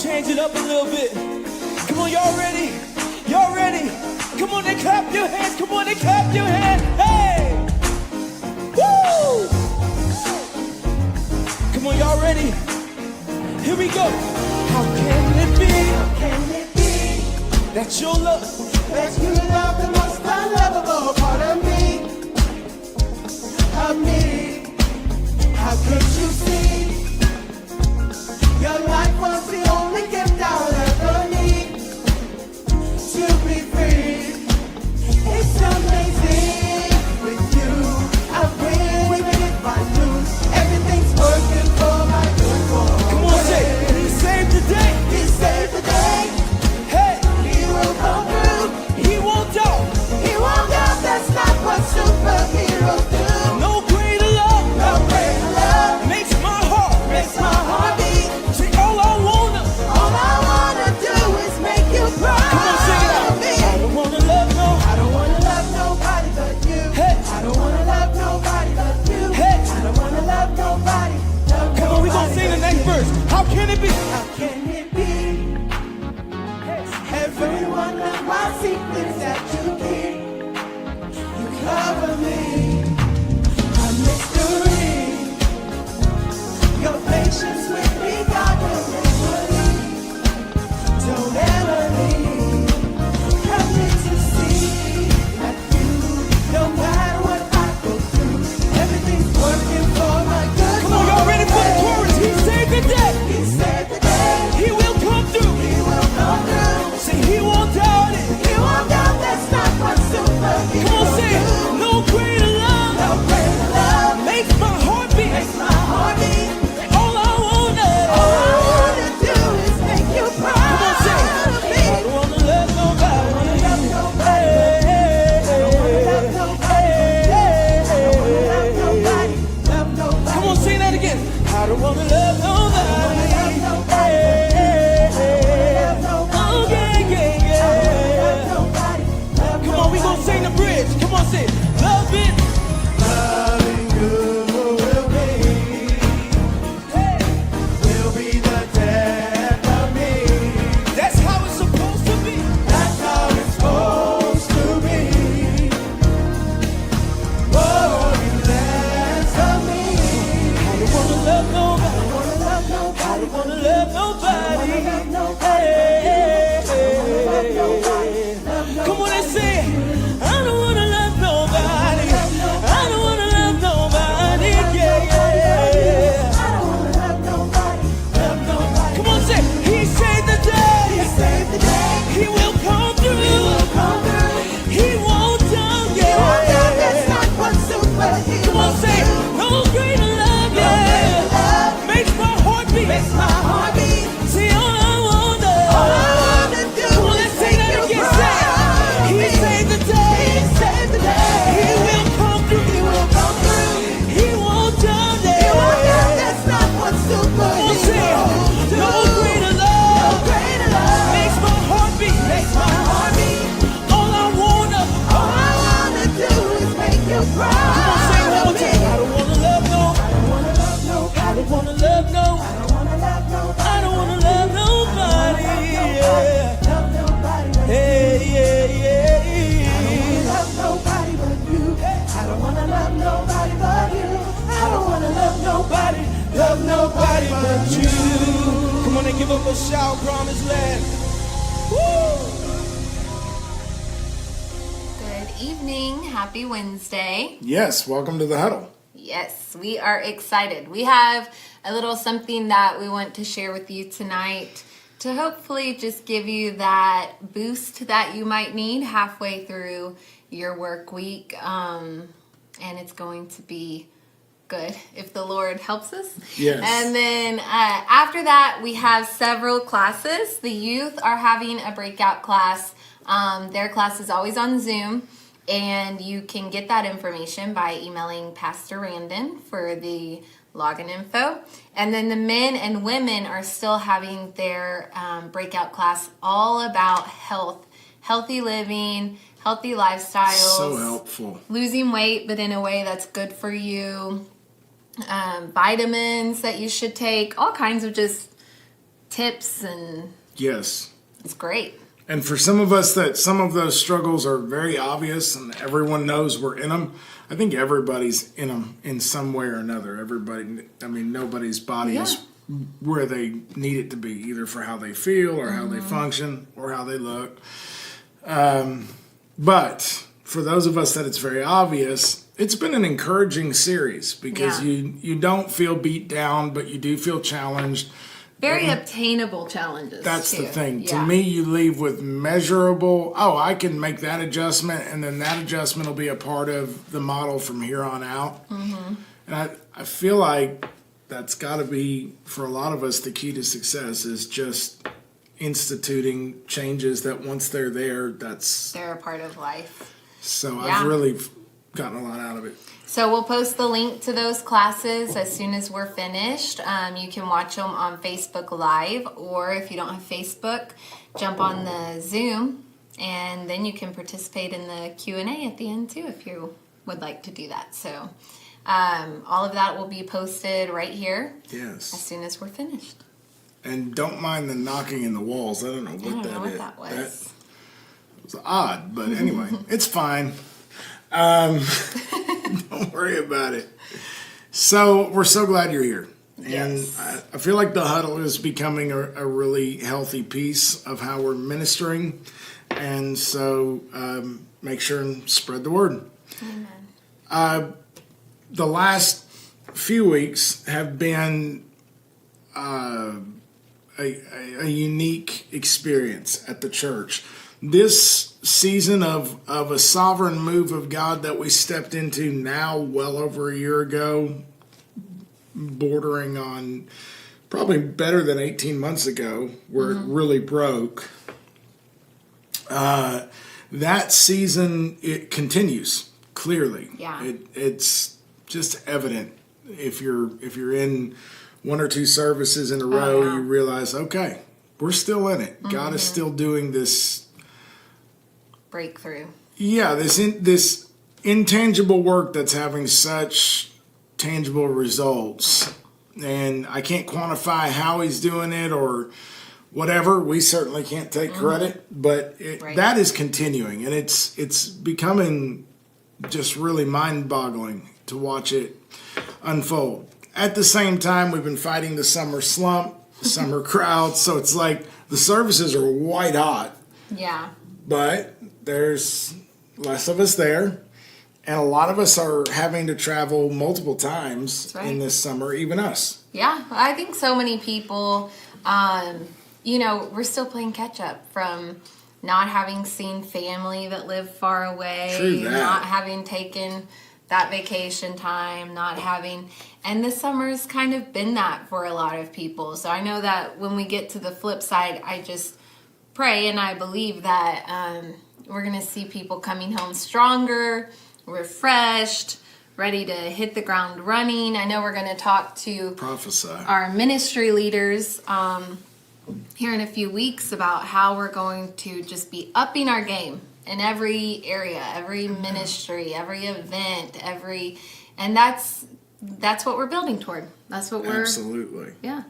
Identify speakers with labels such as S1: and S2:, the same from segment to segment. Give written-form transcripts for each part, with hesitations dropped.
S1: change it up a little bit. Come on, y'all ready? Y'all ready? Come on, then clap your hands. Come on, then clap your hands. Hey! Woo! Come on, y'all ready? Here we go. How can it be?
S2: How can it be
S1: that your love,
S2: that you love the most unlovable part of me? Of me. How could you see? Your life was the only gift I'll ever need to be free. It's amazing with you. I win even if I lose. Everything's working for my good.
S1: come on, say, he saved the day.
S2: He saved the day.
S1: Hey,
S2: He will come through.
S1: he won't doubt.
S2: He won't doubt. That's not what superheroes do.
S1: No greater love
S2: No greater love
S1: makes my heart.
S2: makes my heart beat.
S1: See, all I wanna.
S2: All I wanna do is make you proud
S1: Come on, sing it out.
S2: of me.
S1: I don't wanna love no.
S2: I don't wanna love nobody but you.
S1: Hey.
S2: I don't wanna love nobody but you.
S1: Hey.
S2: I don't wanna love nobody. Love
S1: Come on, we gonna sing the
S2: nobody
S1: next
S2: but
S1: verse. How can it be?
S2: you. How can it be? Everyone of my secrets that you keep. You cover me. A mystery. Your patience with me, God will never leave. Don't ever leave. Help me to see that you, no matter what I go through, everything's working for my good.
S1: Come on, y'all ready for the chorus? He saved the day.
S2: He saved the day.
S1: He will come through.
S2: He will come through.
S1: See, he won't doubt it.
S2: He won't doubt. That's not what superheroes
S1: Come on, say it.
S2: do.
S1: No greater love
S2: No greater love
S1: makes my heart beat.
S2: makes my heart beat.
S1: All I wanna.
S2: All I wanna do is make you
S1: Come on, say
S2: proud
S1: it.
S2: of me.
S1: I don't wanna love nobody.
S2: Love nobody. Love nobody. Love nobody.
S1: Come on, sing that again. I don't wanna love nobody.
S2: Love nobody.
S1: Oh, yeah, yeah, yeah. Come on, we gonna sing the bridge. Come on, say it. Love it.
S2: Loving you will be the death of me.
S1: That's how it's supposed to be.
S2: That's how it's supposed to be. Oh, you less of me.
S1: I don't wanna love nobody.
S2: I wanna love
S1: I
S2: nobody.
S1: don't wanna love nobody.
S2: Love nobody.
S1: Come on and say it. I don't wanna love nobody. I don't wanna love nobody. Yeah, yeah.
S2: I don't wanna love nobody. Love nobody.
S1: Come on, say it. He saved the day.
S2: He saved the day.
S1: He will come through.
S2: He will come through.
S1: He won't doubt.
S2: He won't doubt.
S1: Yeah.
S2: That's not what superheroes
S1: Come on, say it.
S2: do.
S1: No greater love.
S2: No greater
S1: Yeah.
S2: love
S1: Makes my heart beat.
S2: makes my heart beat.
S1: See, all I wanna.
S2: All I wanna do
S1: Come on,
S2: is
S1: let's say
S2: make
S1: that
S2: you
S1: again.
S2: proud
S1: Say it.
S2: of
S1: He
S2: me.
S1: saved the
S2: He
S1: day.
S2: saved the day.
S1: He will come through.
S2: He will come through.
S1: He won't doubt.
S2: He won't doubt.
S1: Yeah.
S2: That's not what
S1: Come on, say it.
S2: superheroes do.
S1: No greater
S2: No
S1: love
S2: greater love
S1: makes my heart beat.
S2: makes my heart beat.
S1: All I wanna.
S2: All I wanna do is make you
S1: Come on, say it
S2: proud
S1: one
S2: of
S1: more
S2: me.
S1: time. I don't wanna love no.
S2: I don't wanna love
S1: I
S2: nobody.
S1: don't wanna love no.
S2: I don't wanna love nobody.
S1: I don't wanna love nobody. Yeah.
S2: Love nobody but
S1: Hey, yeah, yeah.
S2: love nobody but you. I don't wanna love nobody but you. I don't wanna love nobody.
S1: Love nobody but you. Come on and give up a shout, Promised Land. Woo!
S3: Good evening. Happy Wednesday.
S4: Yes, welcome to the Huddle.
S3: Yes, we are excited. We have a little something that we want to share with you tonight to hopefully just give you that boost that you might need halfway through your work week. And it's going to be good if the Lord helps us.
S4: Yes.
S3: And then after that, we have several classes. The youth are having a breakout class. Their class is always on Zoom. And you can get that information by emailing Pastor Randon for the login info. And then the men and women are still having their breakout class all about health, healthy living, healthy lifestyles.
S4: So helpful.
S3: Losing weight, but in a way that's good for you. Vitamins that you should take. All kinds of just tips, and
S4: Yes.
S3: it's great.
S4: And for some of us that some of those struggles are very obvious and everyone knows we're in them, I think everybody's in them in some way or another. Nobody's body is where they need it to be, either for how they feel or how they function or how they look. But for those of us that it's very obvious, it's been an encouraging series because you don't feel beat down, but you do feel challenged.
S3: Very obtainable challenges.
S4: That's
S3: too.
S4: the thing.
S3: Yeah.
S4: To me, you leave with measurable, I can make that adjustment, and then that adjustment will be a part of the model from here on out. Mm-hmm. And I feel like that's got to be, for a lot of us, the key to success is just instituting changes that once they're there,
S3: they're a part of life.
S4: So I've really gotten a lot out of it.
S3: So we'll post the link to those classes as soon as we're finished. You can watch them on Facebook Live, or if you don't have Facebook, jump on the Zoom, and then you can participate in the Q&A at the end too if you would like to do that. So all of that will be posted right here as soon as we're finished.
S4: And don't mind the knocking in the walls. I don't know what
S3: that was.
S4: That was odd, but anyway, it's fine. Don't worry about it. So we're so glad you're here.
S3: Yes.
S4: And I feel like the Huddle is becoming a really healthy piece of how we're ministering. And so make sure and spread the word.
S3: Amen.
S4: The last few weeks have been a unique experience at the church. This season of a sovereign move of God that we stepped into now well over a year ago, bordering on probably better than 18 months ago, where it really broke. That season, it continues clearly.
S3: Yeah.
S4: It's just evident. If you're in one or two services in a row, you realize, okay, we're still in it. God is still doing this
S3: Breakthrough.
S4: Yeah, this intangible work that's having such tangible results. And I can't quantify how he's doing it or whatever. We certainly can't take credit, but that is continuing. And it's becoming just really mind-boggling to watch it unfold. At the same time, we've been fighting the summer slump, the summer crowd. So it's like the services are white hot.
S3: Yeah.
S4: But there's less of us there, and a lot of us are having to travel multiple times in this summer, even us.
S3: Yeah, I think so many people, we're still playing catch up from not having seen family that live far away,
S4: True that.
S3: Not having taken that vacation time, and this summer's kind of been that for a lot of people. So I know that when we get to the flip side, I just pray and I believe that we're going to see people coming home stronger, refreshed, ready to hit the ground running. I know we're going to talk to our ministry leaders here in a few weeks about how we're going to just be upping our game in every area, every ministry, every event, and that's what we're building toward. That's what we're
S4: Absolutely.
S3: Yeah.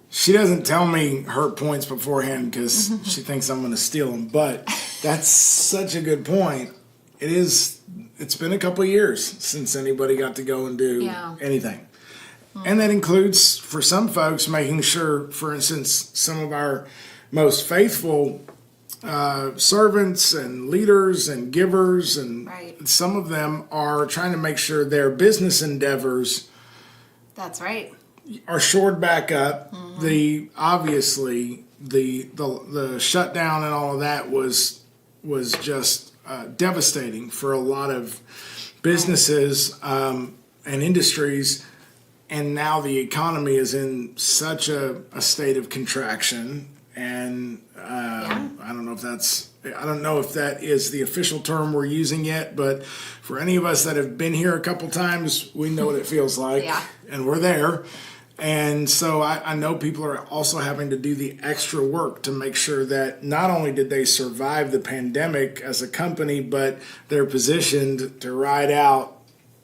S4: She doesn't tell me her points beforehand because she thinks I'm going to steal them. But that's such a good point. It's been a couple of years since anybody got to go and do anything. And that includes, for some folks, making sure, for instance, some of our most faithful servants and leaders and givers, and some of them are trying to make sure their business endeavors
S3: That's right.
S4: are shored back up. Obviously the shutdown and all of that was just devastating for a lot of businesses and industries, and now the economy is in such a state of contraction. And I don't know if that is the official term we're using yet, but for any of us that have been here a couple times, we know what it feels like, and we're there. And so I know people are also having to do the extra work to make sure that not only did they survive the pandemic as a company, but they're positioned to ride out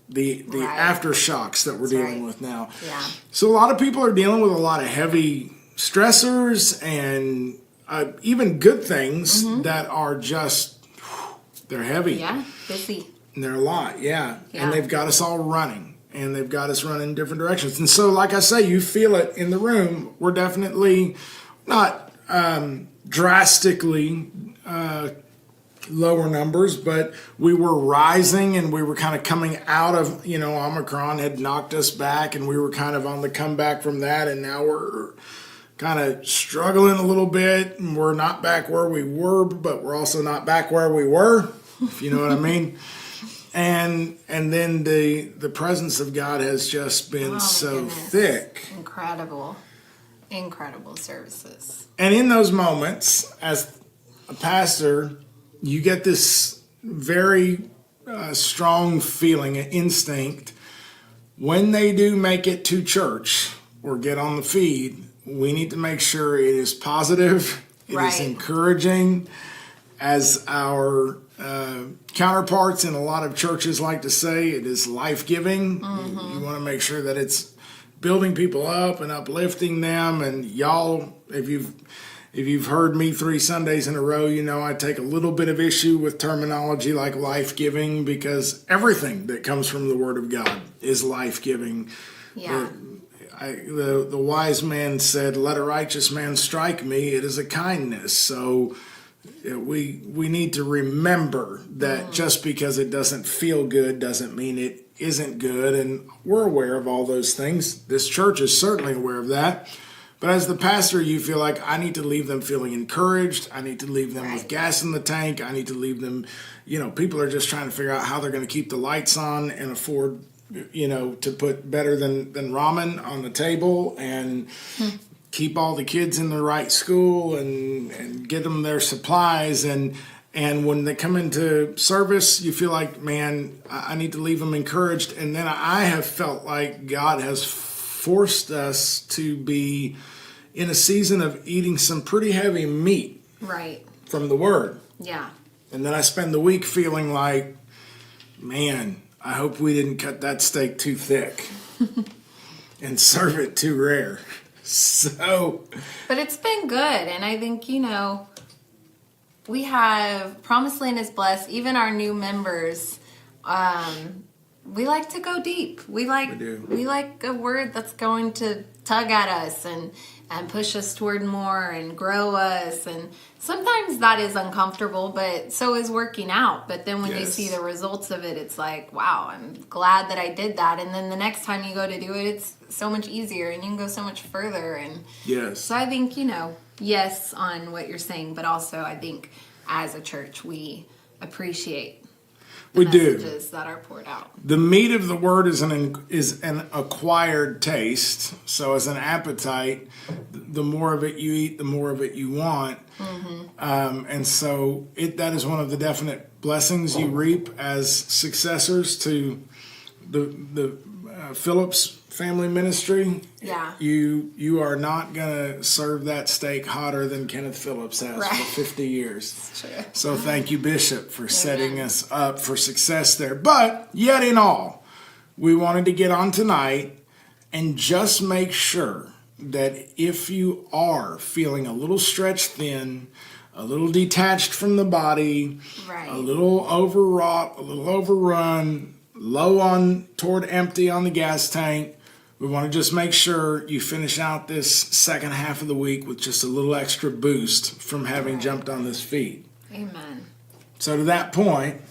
S4: the aftershocks that we're dealing with now.
S3: Yeah.
S4: So a lot of people are dealing with a lot of heavy stressors and even good things that are just, they're heavy.
S3: Yeah, busy.
S4: And they're a lot, yeah.
S3: Yeah.
S4: And they've got us all running. And they've got us running in different directions. And so, like I say, you feel it in the room. We're definitely not drastically lower numbers, but we were rising and we were kind of coming out of, Omicron had knocked us back and we were kind of on the comeback from that. And now we're kind of struggling a little bit. And we're not back where we were, but we're also not back where we were, if you know what I mean. And then the presence of God has just been so thick.
S3: Incredible services.
S4: And in those moments, as a pastor, you get this very strong feeling, an instinct. When they do make it to church or get on the feed, we need to make sure it is positive, it is encouraging, as our counterparts in a lot of churches like to say, it is life-giving. You want to make sure that it's building people up and uplifting them. And y'all, if you've heard me 3 Sundays in a row, I take a little bit of issue with terminology like life-giving, because everything that comes from the Word of God is life-giving.
S3: Yeah.
S4: The wise man said, "Let a righteous man strike me, it is a kindness." So we need to remember that just because it doesn't feel good doesn't mean it isn't good, and we're aware of all those things. This church is certainly aware of that. But as the pastor, you feel like I need to leave them feeling encouraged. I need to leave them with gas in the tank. I need to leave them, people are just trying to figure out how they're going to keep the lights on and afford, to put better than ramen on the table and keep all the kids in the right school and get them their supplies. And when they come into service, you feel like, man, I need to leave them encouraged. And then I have felt like God has forced us to be in a season of eating some pretty heavy meat from the Word.
S3: Yeah.
S4: And then I spend the week feeling like, man, I hope we didn't cut that steak too thick and serve it too rare. So,
S3: but it's been good, and I think we have Promised Land is blessed. Even our new members, we like to go deep. We like a word that's going to tug at us and push us toward more and grow us. And sometimes that is uncomfortable, but so is working out. But then when you see the results of it, it's like, wow, I'm glad that I did that. And then the next time you go to do it, it's so much easier and you can go so much further. And so I think, yes on what you're saying, but also I think as a church, we appreciate the messages that are poured out. The
S4: meat of the Word is an acquired taste. So as an appetite, the more of it you eat, the more of it you want. And so that is one of the definite blessings you reap as successors to the Phillips family ministry.
S3: Yeah.
S4: You are not going to serve that steak hotter than Kenneth Phillips has for 50 years.
S3: That's true.
S4: So thank you, Bishop, for setting us up for success there. But yet in all, we wanted to get on tonight and just make sure that if you are feeling a little stretched thin, a little detached from the body, a little overwrought, a little overrun, low on toward empty on the gas tank, we want to just make sure you finish out this second half of the week with just a little extra boost from having jumped on this feed.
S3: Amen.
S4: So to that point,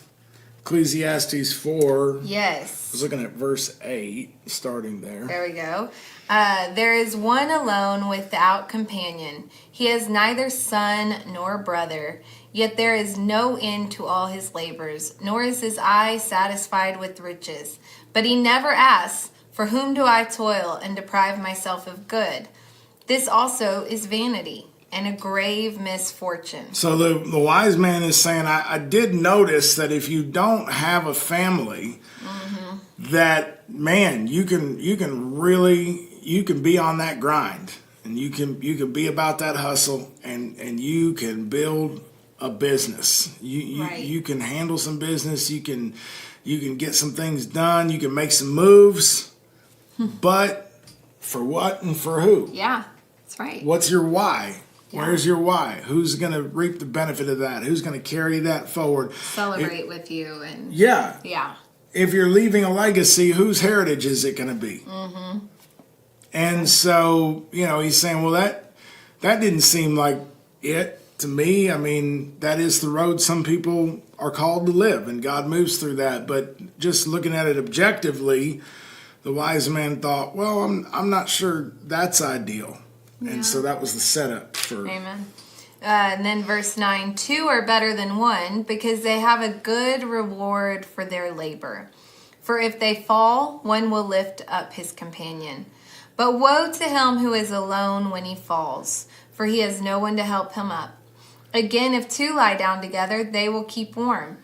S4: Ecclesiastes 4.
S3: Yes.
S4: I was looking at verse 8, starting there.
S3: There we go. There is one alone without companion. He has neither son nor brother. Yet there is no end to all his labors, nor is his eye satisfied with riches. But he never asks, for whom do I toil and deprive myself of good? This also is vanity and a grave misfortune. So
S4: the wise man is saying, I did notice that if you don't have a family, that, man, you can be on that grind. And you can be about that hustle, and you can build a business. You can handle some business. You can get some things done. You can make some moves. But for what and for who?
S3: Yeah. That's right.
S4: What's your why?
S3: Yeah.
S4: Where's your why? Who's going to reap the benefit of that? Who's going to carry that forward?
S3: Celebrate with you. And
S4: Yeah.
S3: Yeah.
S4: If you're leaving a legacy, whose heritage is it going to be? And so, he's saying, well, that didn't seem like it to me. I mean, that is the road some people are called to live, and God moves through that. But just looking at it objectively, the wise man thought, well, I'm not sure that's ideal.
S3: Yeah.
S4: And so that was the setup for...
S3: Amen. And then verse 9, 2 are better than 1 because they have a good reward for their labor. For if they fall, one will lift up his companion. But woe to him who is alone when he falls, for he has no one to help him up. Again, if 2 lie down together, they will keep warm.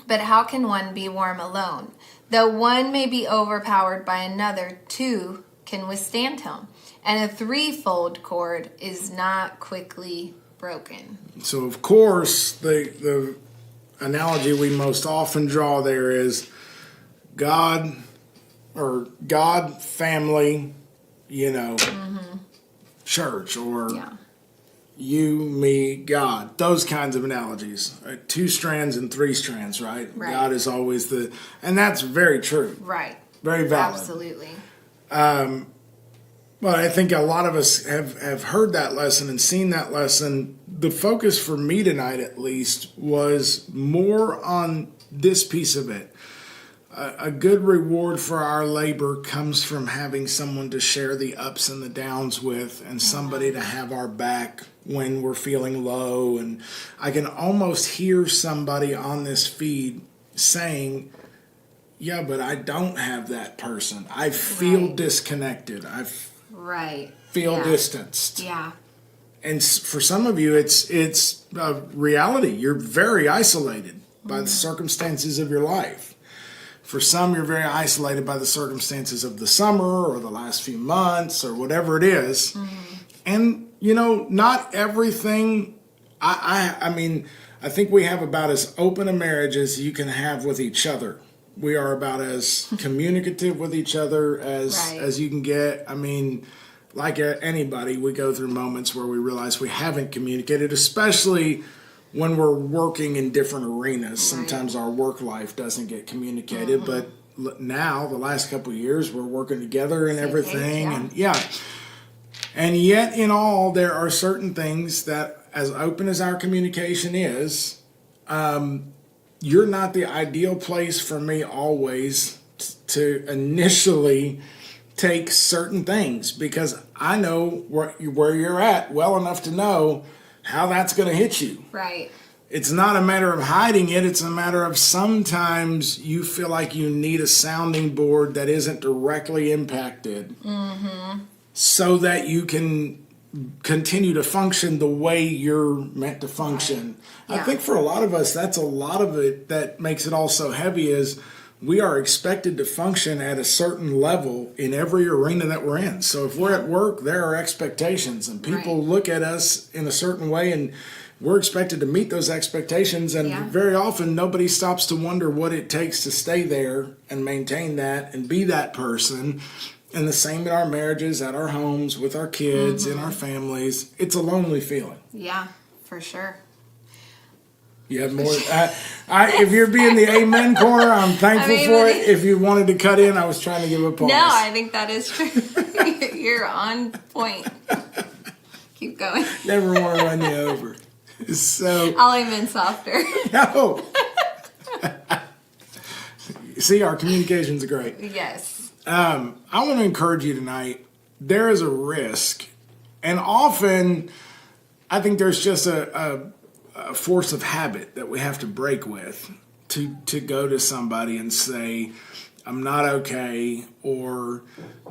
S3: But how can one be warm alone? Though one may be overpowered by another, 2 can withstand him. And a 3-fold cord is not quickly broken.
S4: So, of course, the analogy we most often draw there is God, family, church, or you, me, God. Those kinds of analogies. 2 strands and 3 strands, right? God is always and that's very true.
S3: Right.
S4: Very valid.
S3: Absolutely.
S4: Well, I think a lot of us have heard that lesson and seen that lesson. The focus for me tonight, at least, was more on this piece of it. A good reward for our labor comes from having someone to share the ups and the downs with, and somebody to have our back when we're feeling low. And I can almost hear somebody on this feed saying, yeah, but I don't have that person. I feel disconnected. I feel distanced.
S3: Yeah.
S4: And for some of you, it's a reality. You're very isolated by the circumstances of your life. For some, you're very isolated by the circumstances of the summer or the last few months or whatever it is. And, not everything, I mean, I think we have about as open a marriage as you can have with each other. We are about as communicative with each other as you can get. I mean, like anybody, we go through moments where we realize we haven't communicated, especially when we're working in different arenas. Sometimes our work life doesn't get communicated, but now, the last couple of years, we're working together and everything. And and yet in all, there are certain things that, as open as our communication is, you're not the ideal place for me always to initially take certain things, because I know where you're at well enough to know how that's going to hit you.
S3: Right.
S4: It's not a matter of hiding it. It's a matter of sometimes you feel like you need a sounding board that isn't directly impacted so that you can continue to function the way you're meant to function.
S3: Right.
S4: I think for a lot of us, that's a lot of it that makes it all so heavy, is we are expected to function at a certain level in every arena that we're in. So if we're at work, there are expectations, and people look at us in a certain way, and we're expected to meet those expectations. And very often nobody stops to wonder what it takes to stay there and maintain that and be that person. And the same in our marriages, at our homes, with our kids, in our families. It's a lonely feeling.
S3: Yeah, for sure.
S4: You have more. If you're being the amen corner, I'm thankful for it. If you wanted to cut in, I was trying to give a pause.
S3: No, I think that is true. You're on point. Keep going.
S4: Never want to run you over. So
S3: I'll amen softer.
S4: No. See, our communications are great.
S3: Yes.
S4: I want to encourage you tonight. There is a risk, and often I think there's just a force of habit that we have to break with to go to somebody and say, I'm not okay, or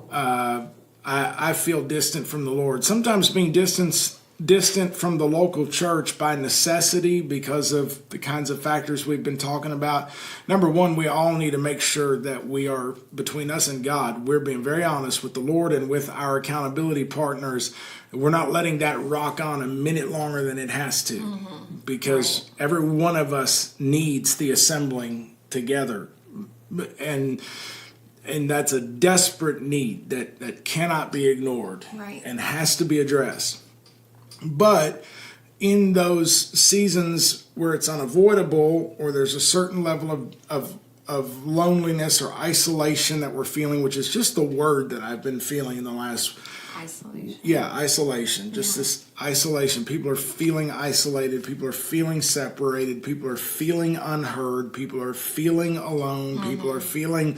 S4: I feel distant from the Lord. Sometimes being distant from the local church by necessity because of the kinds of factors we've been talking about. Number one, we all need to make sure that we are, between us and God, we're being very honest with the Lord and with our accountability partners. We're not letting that rock on a minute longer than it has to, because every one of us needs the assembling together. And And that's a desperate need that cannot be ignored,
S3: Right.
S4: and has to be addressed. But in those seasons where it's unavoidable, or there's a certain level of loneliness or isolation that we're feeling, which is just the word that I've been feeling in the last...
S3: Isolation.
S4: Yeah, isolation. Just this isolation. People are feeling isolated. People are feeling separated. People are feeling unheard. People are feeling alone. People are feeling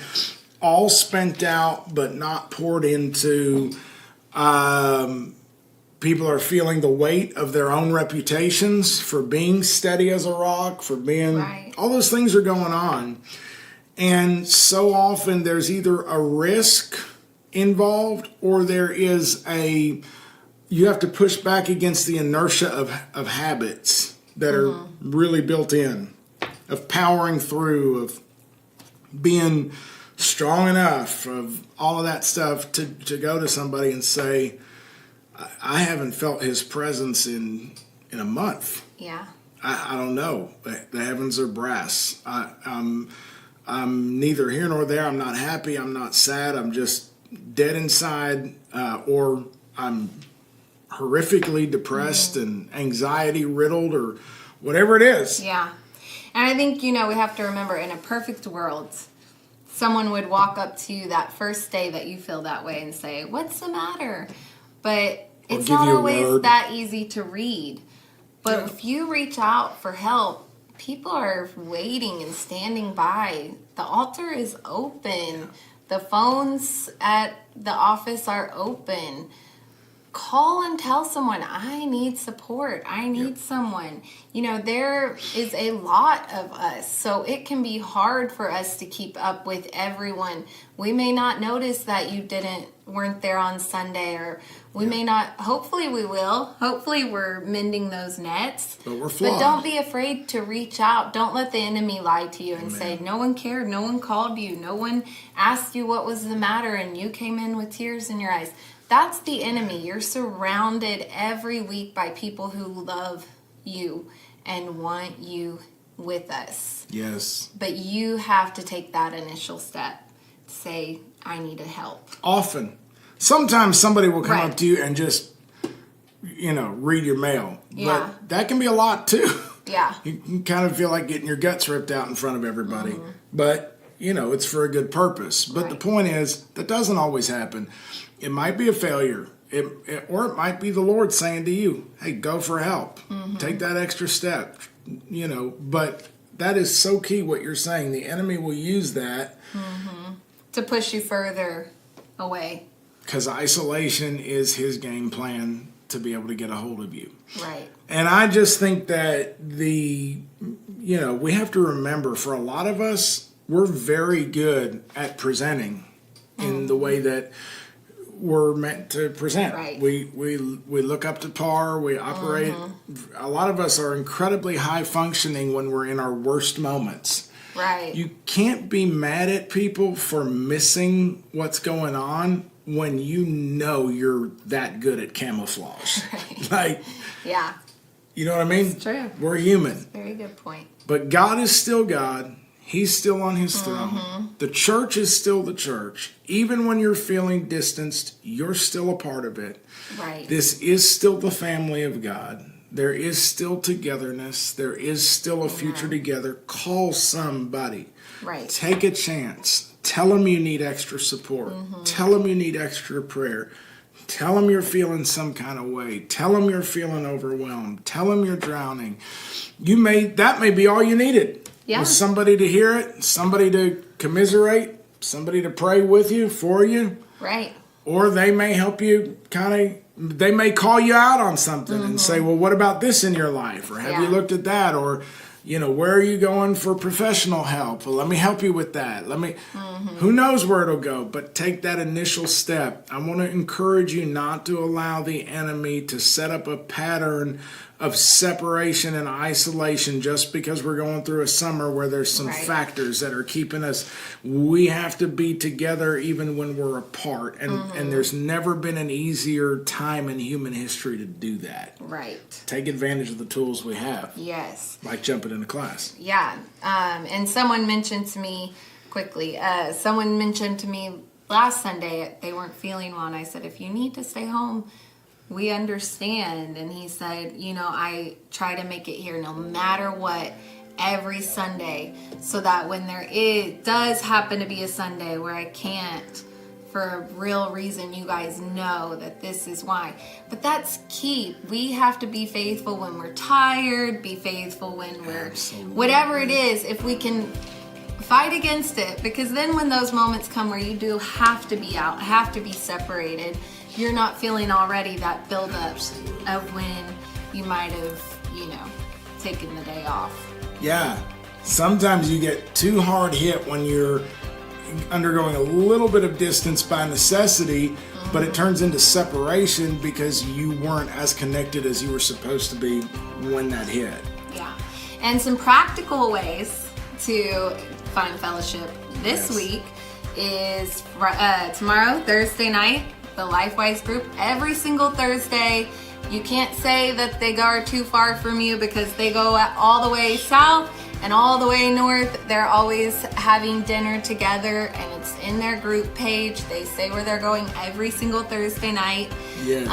S4: all spent out but not poured into. People are feeling the weight of their own reputations for being steady as a rock, for being...
S3: Right.
S4: All those things are going on. And so often there's either a risk involved, or there is you have to push back against the inertia of habits that are really built in, of powering through, of being strong enough, of all of that stuff to go to somebody and say, I haven't felt his presence in a month.
S3: Yeah.
S4: I don't know. The heavens are brass. I'm neither here nor there. I'm not happy. I'm not sad. I'm just dead inside, or I'm horrifically depressed and anxiety riddled, or whatever it is.
S3: Yeah. And I think, we have to remember, in a perfect world, someone would walk up to you that first day that you feel that way and say, "What's the matter?" But it's
S4: give
S3: not
S4: you a
S3: always
S4: word.
S3: that easy to read. But if you reach out for help, people are waiting and standing by. The altar is open. The phones at the office are open. Call and tell someone, I need support. I need someone. There is a lot of us, so it can be hard for us to keep up with everyone. We may not notice that you weren't there on Sunday, or we may not. Hopefully we will. Hopefully we're mending those nets.
S4: But we're flawed.
S3: But don't be afraid to reach out. Don't let the enemy lie to you and say, no one cared, no one called you, no one asked you what was the matter, and you came in with tears in your eyes. That's the enemy. You're surrounded every week by people who love you and want you with us.
S4: Yes.
S3: But you have to take that initial step. Say, I need help.
S4: Often. Sometimes somebody will come
S3: Right.
S4: up to you and just, read your mail.
S3: Yeah.
S4: But that can be a lot too.
S3: Yeah.
S4: You can kind of feel like getting your guts ripped out in front of everybody. But, it's for a good purpose. But the
S3: Right.
S4: point is, that doesn't always happen. It might be a failure. Or it might be the Lord saying to you, hey, go for help. Take that extra step. But that is so key what you're saying. The enemy will use that.
S3: To push you further away.
S4: Because isolation is his game plan to be able to get a hold of you.
S3: Right.
S4: And I just think that we have to remember, for a lot of us, we're very good at presenting in the way that we're meant to present.
S3: Right.
S4: We look up to par. We operate. A lot of us are incredibly high functioning when we're in our worst moments.
S3: Right.
S4: You can't be mad at people for missing what's going on when you're that good at camouflage.
S3: Right.
S4: Like,
S3: Yeah.
S4: you know what I mean?
S3: It's true.
S4: We're human.
S3: Very good point.
S4: But God is still God. He's still on his throne. The church is still the church. Even when you're feeling distanced, you're still a part of it.
S3: Right.
S4: This is still the family of God. There is still togetherness. There is still a future together. Call somebody.
S3: Right.
S4: Take a chance. Tell them you need extra support. Tell them you need extra prayer. Tell them you're feeling some kind of way. Tell them you're feeling overwhelmed. Tell them you're drowning. That may be all you needed.
S3: Yeah.
S4: Was somebody to hear it, somebody to commiserate, somebody to pray with you, for you.
S3: Right.
S4: Or they may help you they may call you out on something and say, well, what about this in your life? Or have you looked at that? Or, where are you going for professional help? Well, let me help you with that. Who knows where it'll go, but take that initial step. I want to encourage you not to allow the enemy to set up a pattern of separation and isolation just because we're going through a summer where there's some factors that are keeping us. We have to be together even when we're apart. And there's never been an easier time in human history to do that.
S3: Right.
S4: Take advantage of the tools we have.
S3: Yes.
S4: Like jumping into class.
S3: Yeah. And someone mentioned to me quickly. Someone mentioned to me last Sunday they weren't feeling well, and I said, if you need to stay home, we understand. And he said, I try to make it here no matter what, every Sunday, so that when does happen to be a Sunday where I can't, for a real reason, you guys know that this is why. But that's key. We have to be faithful when we're tired, be faithful when we're, whatever it is, if we can fight against it, because then when those moments come where you do have to be out, have to be separated, you're not feeling already that buildup of when you might have, taken the day off.
S4: Yeah. Sometimes you get too hard hit when you're undergoing a little bit of distance by necessity, but it turns into separation because you weren't as connected as you were supposed to be when that hit.
S3: Yeah. And some practical ways to find fellowship this week is tomorrow, Thursday night, the LifeWise group, every single Thursday. You can't say that they are too far from you because they go all the way south and all the way north. They're always having dinner together, and it's in their group page. They say where they're going every single Thursday night.
S4: Yes.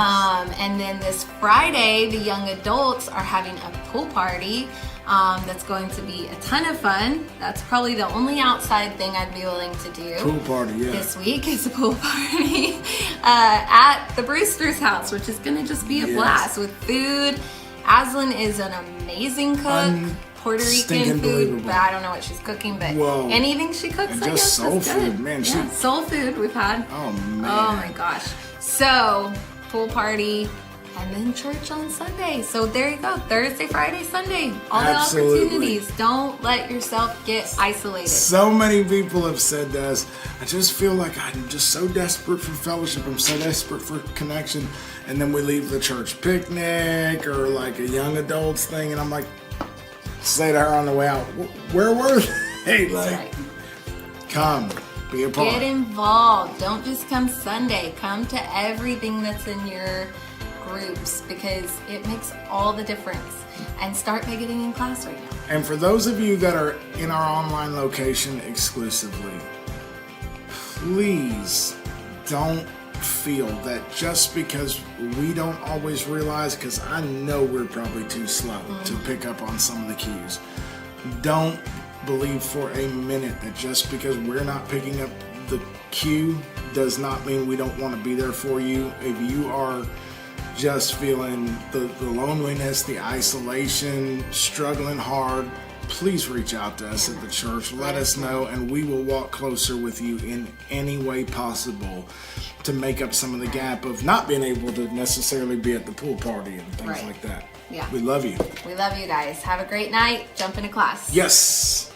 S3: And then this Friday, the young adults are having a pool party. That's going to be a ton of fun. That's probably the only outside thing I'd be willing to do.
S4: Pool party, yeah.
S3: This week is a pool party at the Brewster's house, which is going to just be a blast with food. Aslan is an amazing cook. Puerto Rican food, but I don't know what she's cooking, but anything she cooks,
S4: and
S3: I guess,
S4: soul
S3: is good.
S4: food, man.
S3: Yeah, soul food we've had.
S4: Oh, man.
S3: Oh, my gosh. So, pool party, and then church on Sunday. So there you go. Thursday, Friday, Sunday. All the opportunities. Don't let yourself get isolated.
S4: So many people have said this. I just feel like I'm just so desperate for fellowship. I'm so desperate for connection. And then we leave the church picnic or like a young adults thing. And I'm like, say to her on the way out, where were they? Like,
S3: right.
S4: Come, be a part.
S3: Get involved. Don't just come Sunday. Come to everything that's in your groups, because it makes all the difference. And start by getting in class right now.
S4: And for those of you that are in our online location exclusively, please don't feel that just because we don't always realize, because I know we're probably too slow to pick up on some of the cues. Don't believe for a minute that just because we're not picking up the cue does not mean we don't want to be there for you. If you are just feeling the loneliness, the isolation, struggling hard, please reach out to us at the church. Let us know, and we will walk closer with you in any way possible to make up some of the gap of not being able to necessarily be at the pool party and things like that.
S3: Yeah.
S4: We love you.
S3: We love you guys. Have a great night. Jump into class.
S4: Yes.